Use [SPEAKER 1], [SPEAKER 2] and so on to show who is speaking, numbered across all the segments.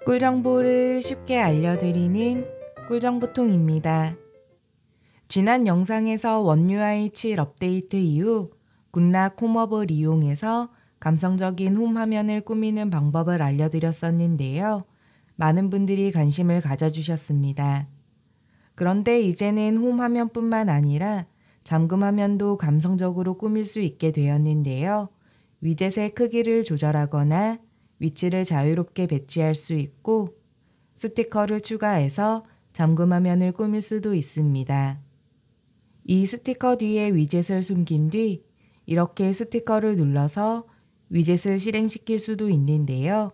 [SPEAKER 1] 꿀 정보를 쉽게 알려드리는 꿀정보통입니다. 지난 영상에서 One UI 7 업데이트 이후 굿락 홈업을 이용해서 감성적인 홈 화면을 꾸미는 방법을 알려드렸었는데요. 많은 분들이 관심을 가져주셨습니다. 그런데 이제는 홈 화면뿐만 아니라 잠금 화면도 감성적으로 꾸밀 수 있게 되었는데요. 위젯의 크기를 조절하거나 위치를 자유롭게 배치할 수 있고 스티커를 추가해서 잠금 화면을 꾸밀 수도 있습니다. 이 스티커 뒤에 위젯을 숨긴 뒤 이렇게 스티커를 눌러서 위젯을 실행시킬 수도 있는데요.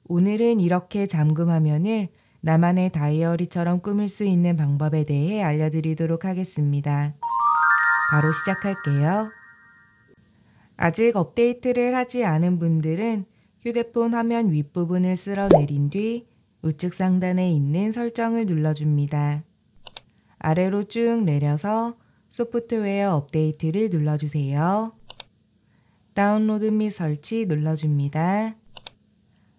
[SPEAKER 1] 오늘은 이렇게 잠금 화면을 나만의 다이어리처럼 꾸밀 수 있는 방법에 대해 알려드리도록 하겠습니다. 바로 시작할게요. 아직 업데이트를 하지 않은 분들은 휴대폰 화면 윗부분을 쓸어내린 뒤 우측 상단에 있는 설정을 눌러줍니다. 아래로 쭉 내려서 소프트웨어 업데이트를 눌러주세요. 다운로드 및 설치 눌러줍니다.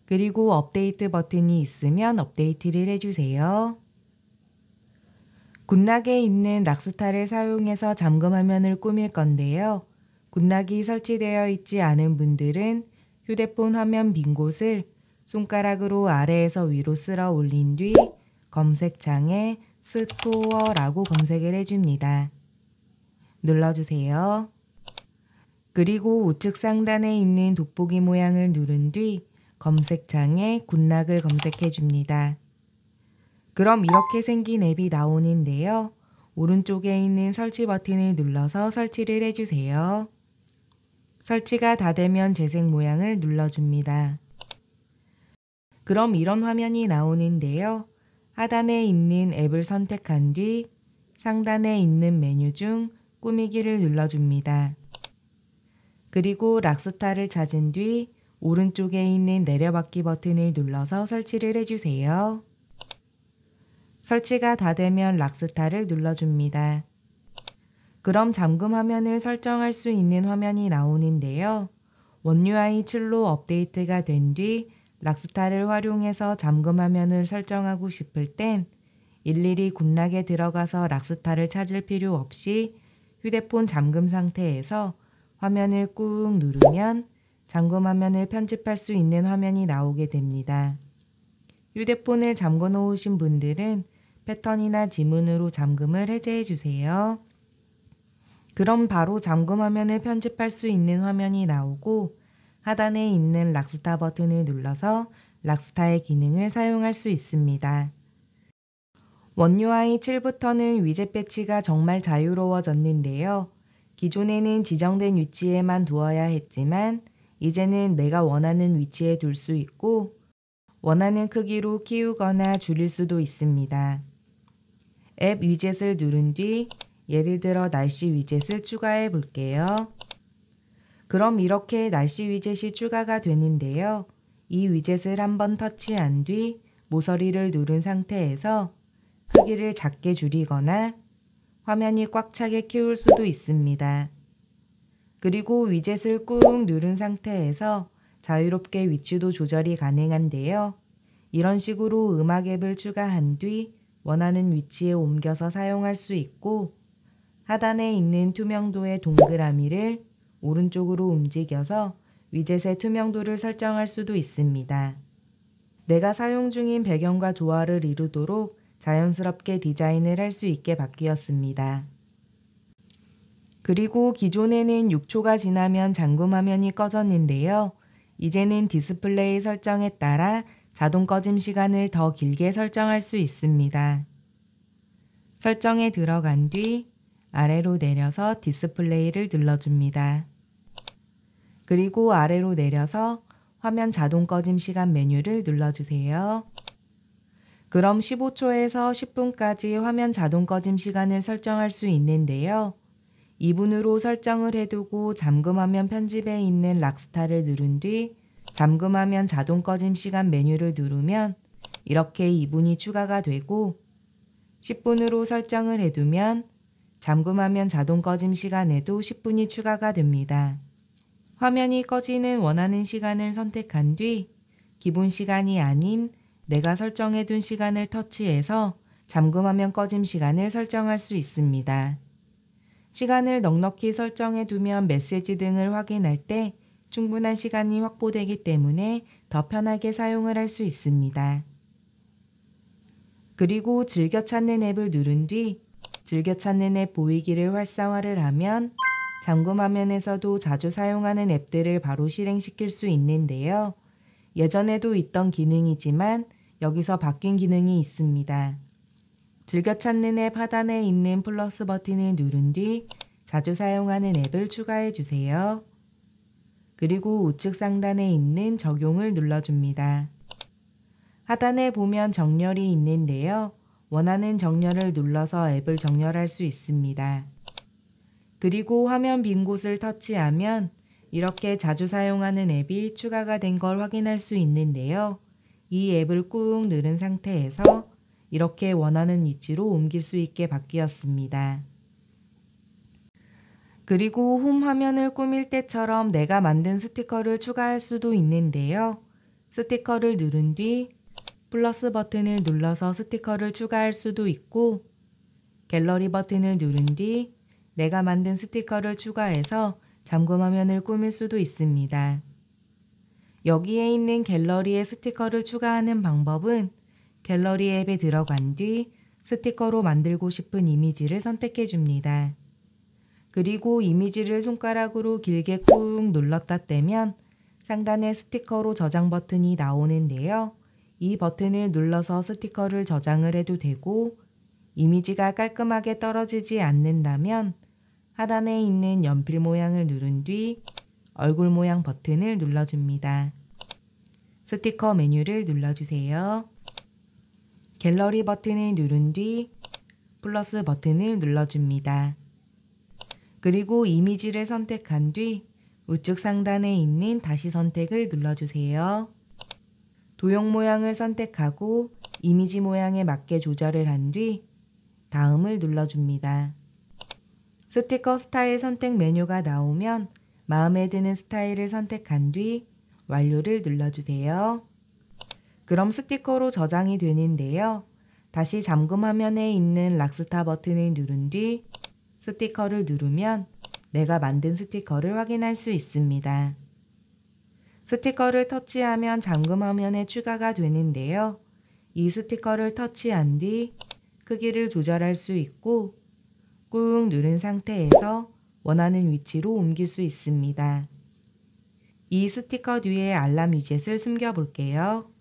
[SPEAKER 1] 그리고 업데이트 버튼이 있으면 업데이트를 해주세요. 굿락에 있는 락스타를 사용해서 잠금 화면을 꾸밀 건데요. 굿락이 설치되어 있지 않은 분들은 휴대폰 화면 빈 곳을 손가락으로 아래에서 위로 쓸어 올린 뒤 검색창에 스토어라고 검색을 해줍니다. 눌러주세요. 그리고 우측 상단에 있는 돋보기 모양을 누른 뒤 검색창에 굿락을 검색해 줍니다. 그럼 이렇게 생긴 앱이 나오는데요. 오른쪽에 있는 설치 버튼을 눌러서 설치를 해주세요. 설치가 다 되면 재생 모양을 눌러줍니다. 그럼 이런 화면이 나오는데요. 하단에 있는 앱을 선택한 뒤 상단에 있는 메뉴 중 꾸미기를 눌러줍니다. 그리고 락스타를 찾은 뒤 오른쪽에 있는 내려받기 버튼을 눌러서 설치를 해주세요. 설치가 다 되면 락스타를 눌러줍니다. 그럼 잠금 화면을 설정할 수 있는 화면이 나오는데요. One UI 7로 업데이트가 된 뒤 락스타를 활용해서 잠금 화면을 설정하고 싶을 땐 일일이 굿락에 들어가서 락스타를 찾을 필요 없이 휴대폰 잠금 상태에서 화면을 꾹 누르면 잠금 화면을 편집할 수 있는 화면이 나오게 됩니다. 휴대폰을 잠궈 놓으신 분들은 패턴이나 지문으로 잠금을 해제해 주세요. 그럼 바로 잠금 화면을 편집할 수 있는 화면이 나오고 하단에 있는 락스타 버튼을 눌러서 락스타의 기능을 사용할 수 있습니다. One UI 7부터는 위젯 배치가 정말 자유로워졌는데요. 기존에는 지정된 위치에만 두어야 했지만 이제는 내가 원하는 위치에 둘 수 있고 원하는 크기로 키우거나 줄일 수도 있습니다. 앱 위젯을 누른 뒤 예를 들어 날씨 위젯을 추가해 볼게요. 그럼 이렇게 날씨 위젯이 추가가 되는데요. 이 위젯을 한번 터치한 뒤 모서리를 누른 상태에서 크기를 작게 줄이거나 화면이 꽉 차게 키울 수도 있습니다. 그리고 위젯을 꾹 누른 상태에서 자유롭게 위치도 조절이 가능한데요. 이런 식으로 음악 앱을 추가한 뒤 원하는 위치에 옮겨서 사용할 수 있고 하단에 있는 투명도의 동그라미를 오른쪽으로 움직여서 위젯의 투명도를 설정할 수도 있습니다. 내가 사용 중인 배경과 조화를 이루도록 자연스럽게 디자인을 할 수 있게 바뀌었습니다. 그리고 기존에는 6초가 지나면 잠금 화면이 꺼졌는데요. 이제는 디스플레이 설정에 따라 자동 꺼짐 시간을 더 길게 설정할 수 있습니다. 설정에 들어간 뒤 아래로 내려서 디스플레이를 눌러줍니다. 그리고 아래로 내려서 화면 자동 꺼짐 시간 메뉴를 눌러주세요. 그럼 15초에서 10분까지 화면 자동 꺼짐 시간을 설정할 수 있는데요. 2분으로 설정을 해두고 잠금 화면 편집에 있는 락스타를 누른 뒤 잠금 화면 자동 꺼짐 시간 메뉴를 누르면 이렇게 2분이 추가가 되고 10분으로 설정을 해두면 잠금 화면 자동 꺼짐 시간에도 10분이 추가가 됩니다. 화면이 꺼지는 원하는 시간을 선택한 뒤 기본 시간이 아닌 내가 설정해둔 시간을 터치해서 잠금화면 꺼짐 시간을 설정할 수 있습니다. 시간을 넉넉히 설정해두면 메시지 등을 확인할 때 충분한 시간이 확보되기 때문에 더 편하게 사용을 할 수 있습니다. 그리고 즐겨 찾는 앱을 누른 뒤 즐겨 찾는 앱 보이기를 활성화를 하면 잠금 화면에서도 자주 사용하는 앱들을 바로 실행시킬 수 있는데요. 예전에도 있던 기능이지만 여기서 바뀐 기능이 있습니다. 즐겨 찾는 앱 하단에 있는 플러스 버튼을 누른 뒤 자주 사용하는 앱을 추가해 주세요. 그리고 우측 상단에 있는 적용을 눌러줍니다. 하단에 보면 정렬이 있는데요. 원하는 정렬을 눌러서 앱을 정렬할 수 있습니다. 그리고 화면 빈 곳을 터치하면 이렇게 자주 사용하는 앱이 추가가 된 걸 확인할 수 있는데요. 이 앱을 꾹 누른 상태에서 이렇게 원하는 위치로 옮길 수 있게 바뀌었습니다. 그리고 홈 화면을 꾸밀 때처럼 내가 만든 스티커를 추가할 수도 있는데요. 스티커를 누른 뒤 플러스 버튼을 눌러서 스티커를 추가할 수도 있고 갤러리 버튼을 누른 뒤 내가 만든 스티커를 추가해서 잠금 화면을 꾸밀 수도 있습니다. 여기에 있는 갤러리에 스티커를 추가하는 방법은 갤러리 앱에 들어간 뒤 스티커로 만들고 싶은 이미지를 선택해 줍니다. 그리고 이미지를 손가락으로 길게 꾹 눌렀다 떼면 상단에 스티커로 저장 버튼이 나오는데요. 이 버튼을 눌러서 스티커를 저장을 해도 되고 이미지가 깔끔하게 떨어지지 않는다면 하단에 있는 연필 모양을 누른 뒤 얼굴 모양 버튼을 눌러줍니다. 스티커 메뉴를 눌러주세요. 갤러리 버튼을 누른 뒤 플러스 버튼을 눌러줍니다. 그리고 이미지를 선택한 뒤 우측 상단에 있는 다시 선택을 눌러주세요. 도형 모양을 선택하고 이미지 모양에 맞게 조절을 한 뒤 다음을 눌러줍니다. 스티커 스타일 선택 메뉴가 나오면 마음에 드는 스타일을 선택한 뒤 완료를 눌러주세요. 그럼 스티커로 저장이 되는데요. 다시 잠금 화면에 있는 락스타 버튼을 누른 뒤 스티커를 누르면 내가 만든 스티커를 확인할 수 있습니다. 스티커를 터치하면 잠금 화면에 추가가 되는데요. 이 스티커를 터치한 뒤 크기를 조절할 수 있고 꾹 누른 상태에서 원하는 위치로 옮길 수 있습니다. 이 스티커 뒤에 알람 위젯을 숨겨 볼게요.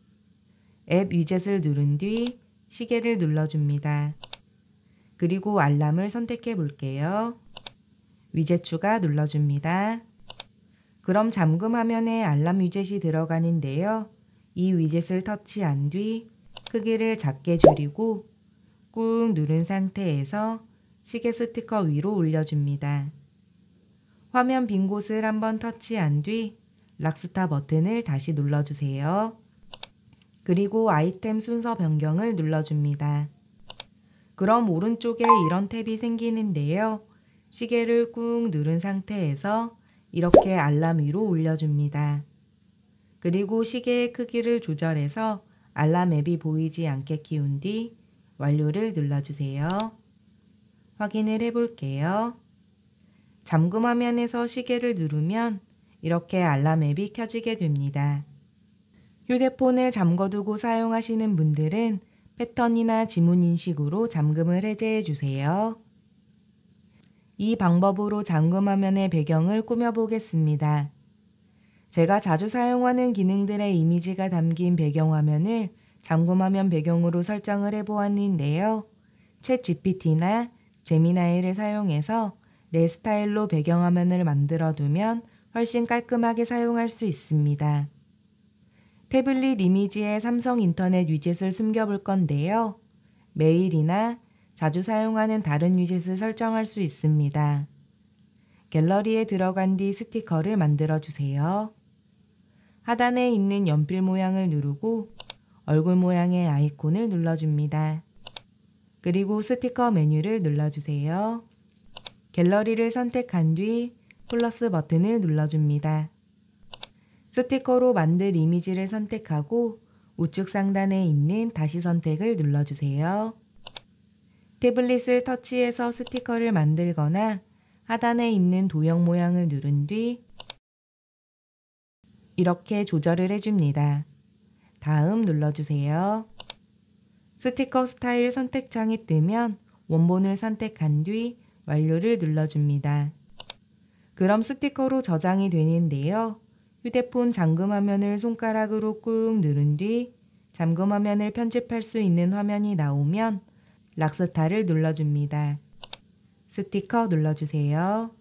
[SPEAKER 1] 앱 위젯을 누른 뒤 시계를 눌러줍니다. 그리고 알람을 선택해 볼게요. 위젯 추가 눌러줍니다. 그럼 잠금 화면에 알람 위젯이 들어가는데요. 이 위젯을 터치한 뒤 크기를 작게 줄이고 꾹 누른 상태에서 시계 스티커 위로 올려줍니다. 화면 빈 곳을 한번 터치한 뒤 락스타 버튼을 다시 눌러주세요. 그리고 아이템 순서 변경을 눌러줍니다. 그럼 오른쪽에 이런 탭이 생기는데요. 시계를 꾹 누른 상태에서 이렇게 알람 위로 올려줍니다. 그리고 시계의 크기를 조절해서 알람 앱이 보이지 않게 키운 뒤 완료를 눌러주세요. 확인을 해볼게요. 잠금 화면에서 시계를 누르면 이렇게 알람 앱이 켜지게 됩니다. 휴대폰을 잠궈두고 사용하시는 분들은 패턴이나 지문 인식으로 잠금을 해제해 주세요. 이 방법으로 잠금 화면의 배경을 꾸며보겠습니다. 제가 자주 사용하는 기능들의 이미지가 담긴 배경화면을 잠금 화면 배경으로 설정을 해보았는데요. 챗 GPT나 제미나이를 사용해서 내 스타일로 배경화면을 만들어 두면 훨씬 깔끔하게 사용할 수 있습니다. 태블릿 이미지에 삼성 인터넷 위젯을 숨겨볼 건데요. 메일이나 자주 사용하는 다른 위젯을 설정할 수 있습니다. 갤러리에 들어간 뒤 스티커를 만들어 주세요. 하단에 있는 연필 모양을 누르고 얼굴 모양의 아이콘을 눌러줍니다. 그리고 스티커 메뉴를 눌러주세요. 갤러리를 선택한 뒤 플러스 버튼을 눌러줍니다. 스티커로 만들 이미지를 선택하고 우측 상단에 있는 다시 선택을 눌러주세요. 태블릿을 터치해서 스티커를 만들거나 하단에 있는 도형 모양을 누른 뒤 이렇게 조절을 해줍니다. 다음 눌러주세요. 스티커 스타일 선택창이 뜨면 원본을 선택한 뒤 완료를 눌러줍니다. 그럼 스티커로 저장이 되는데요. 휴대폰 잠금 화면을 손가락으로 꾹 누른 뒤 잠금 화면을 편집할 수 있는 화면이 나오면 락스타를 눌러줍니다. 스티커 눌러주세요.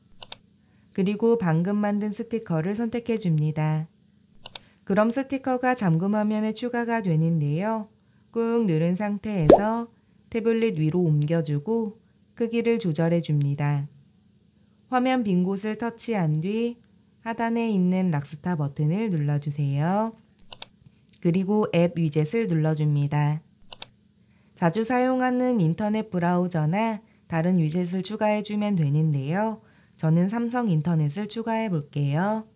[SPEAKER 1] 그리고 방금 만든 스티커를 선택해 줍니다. 그럼 스티커가 잠금 화면에 추가가 되는데요. 꾹 누른 상태에서 태블릿 위로 옮겨주고 크기를 조절해 줍니다. 화면 빈 곳을 터치한 뒤 하단에 있는 락스타 버튼을 눌러주세요. 그리고 앱 위젯을 눌러줍니다. 자주 사용하는 인터넷 브라우저나 다른 위젯을 추가해주면 되는데요. 저는 삼성 인터넷을 추가해 볼게요.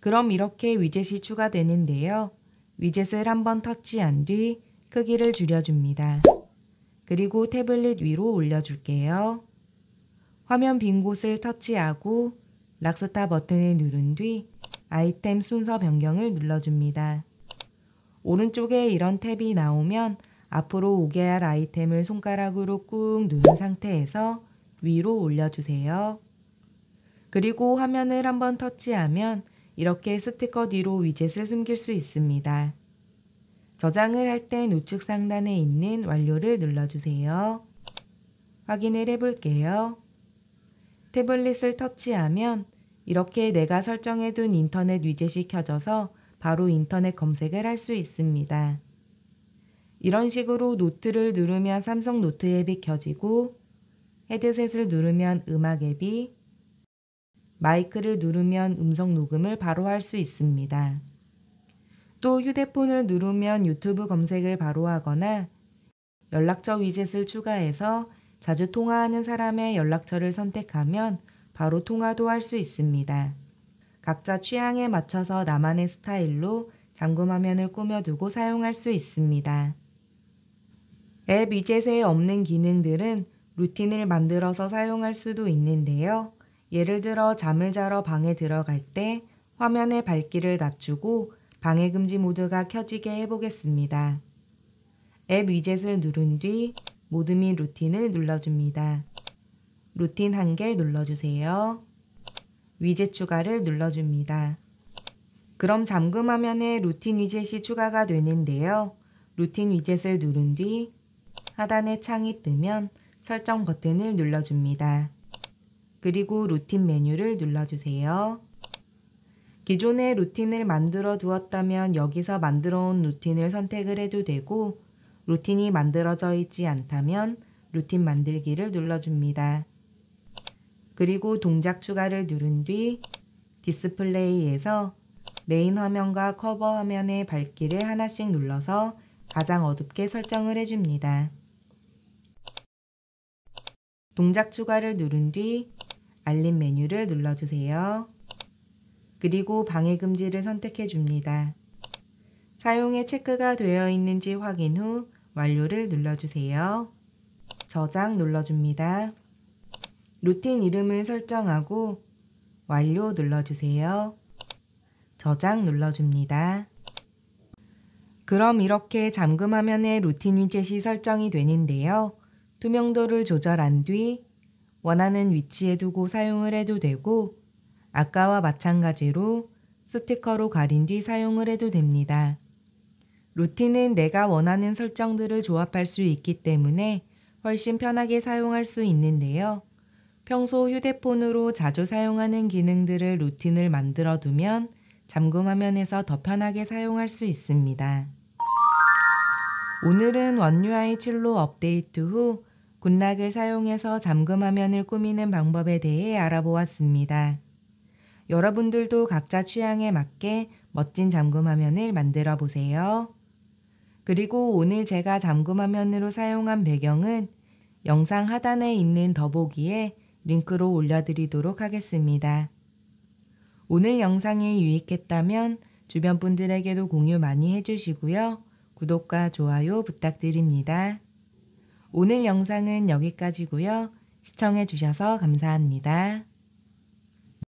[SPEAKER 1] 그럼 이렇게 위젯이 추가되는데요. 위젯을 한번 터치한 뒤 크기를 줄여줍니다. 그리고 태블릿 위로 올려줄게요. 화면 빈 곳을 터치하고 락스타 버튼을 누른 뒤 아이템 순서 변경을 눌러줍니다. 오른쪽에 이런 탭이 나오면 앞으로 오게 할 아이템을 손가락으로 꾹 누른 상태에서 위로 올려주세요. 그리고 화면을 한번 터치하면 이렇게 스티커 뒤로 위젯을 숨길 수 있습니다. 저장을 할 땐 우측 상단에 있는 완료를 눌러주세요. 확인을 해볼게요. 태블릿을 터치하면 이렇게 내가 설정해둔 인터넷 위젯이 켜져서 바로 인터넷 검색을 할 수 있습니다. 이런 식으로 노트를 누르면 삼성 노트 앱이 켜지고 헤드셋을 누르면 음악 앱이 마이크를 누르면 음성 녹음을 바로 할 수 있습니다. 또 휴대폰을 누르면 유튜브 검색을 바로 하거나 연락처 위젯을 추가해서 자주 통화하는 사람의 연락처를 선택하면 바로 통화도 할 수 있습니다. 각자 취향에 맞춰서 나만의 스타일로 잠금 화면을 꾸며두고 사용할 수 있습니다. 앱 위젯에 없는 기능들은 루틴을 만들어서 사용할 수도 있는데요. 예를 들어 잠을 자러 방에 들어갈 때 화면의 밝기를 낮추고 방해금지 모드가 켜지게 해보겠습니다. 앱 위젯을 누른 뒤 모드 및 루틴을 눌러줍니다. 루틴 1개 눌러주세요. 위젯 추가를 눌러줍니다. 그럼 잠금 화면에 루틴 위젯이 추가가 되는데요. 루틴 위젯을 누른 뒤 하단에 창이 뜨면 설정 버튼을 눌러줍니다. 그리고 루틴 메뉴를 눌러주세요. 기존에 루틴을 만들어 두었다면 여기서 만들어 온 루틴을 선택을 해도 되고 루틴이 만들어져 있지 않다면 루틴 만들기를 눌러줍니다. 그리고 동작 추가를 누른 뒤 디스플레이에서 메인 화면과 커버 화면의 밝기를 하나씩 눌러서 가장 어둡게 설정을 해줍니다. 동작 추가를 누른 뒤 알림 메뉴를 눌러주세요. 그리고 방해금지를 선택해 줍니다. 사용에 체크가 되어 있는지 확인 후 완료를 눌러주세요. 저장 눌러줍니다. 루틴 이름을 설정하고 완료 눌러주세요. 저장 눌러줍니다. 그럼 이렇게 잠금 화면에 루틴 위젯이 설정이 되는데요. 투명도를 조절한 뒤 원하는 위치에 두고 사용을 해도 되고 아까와 마찬가지로 스티커로 가린 뒤 사용을 해도 됩니다. 루틴은 내가 원하는 설정들을 조합할 수 있기 때문에 훨씬 편하게 사용할 수 있는데요. 평소 휴대폰으로 자주 사용하는 기능들을 루틴을 만들어 두면 잠금 화면에서 더 편하게 사용할 수 있습니다. 오늘은 원UI 7로 업데이트 후 굿락을 사용해서 잠금 화면을 꾸미는 방법에 대해 알아보았습니다. 여러분들도 각자 취향에 맞게 멋진 잠금 화면을 만들어 보세요. 그리고 오늘 제가 잠금 화면으로 사용한 배경은 영상 하단에 있는 더보기에 링크로 올려드리도록 하겠습니다. 오늘 영상이 유익했다면 주변 분들에게도 공유 많이 해주시고요. 구독과 좋아요 부탁드립니다. 오늘 영상은 여기까지고요. 시청해 주셔서 감사합니다.